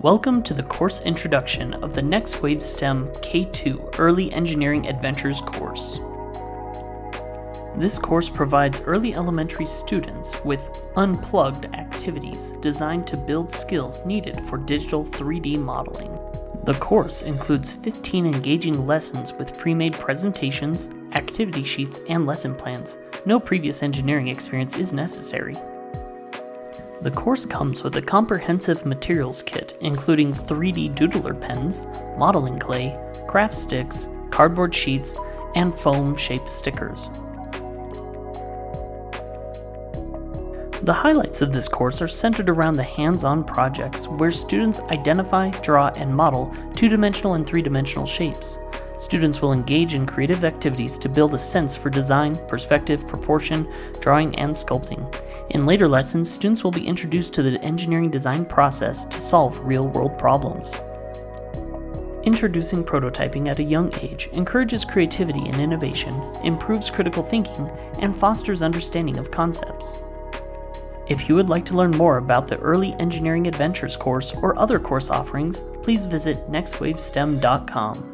Welcome to the course introduction of the NextWaveSTEM K-2 Early Engineering Adventures course. This course provides early elementary students with unplugged activities designed to build skills needed for digital 3D modeling. The course includes 15 engaging lessons with pre-made presentations, activity sheets, and lesson plans. No previous engineering experience is necessary. The course comes with a comprehensive materials kit including 3D doodler pens, modeling clay, craft sticks, cardboard sheets, and foam-shaped stickers. The highlights of this course are centered around the hands-on projects where students identify, draw, and model two-dimensional and three-dimensional shapes. Students will engage in creative activities to build a sense for design, perspective, proportion, drawing, and sculpting. In later lessons, students will be introduced to the engineering design process to solve real-world problems. Introducing prototyping at a young age encourages creativity and innovation, improves critical thinking, and fosters understanding of concepts. If you would like to learn more about the Early Engineering Adventures course or other course offerings, please visit nextwavestem.com.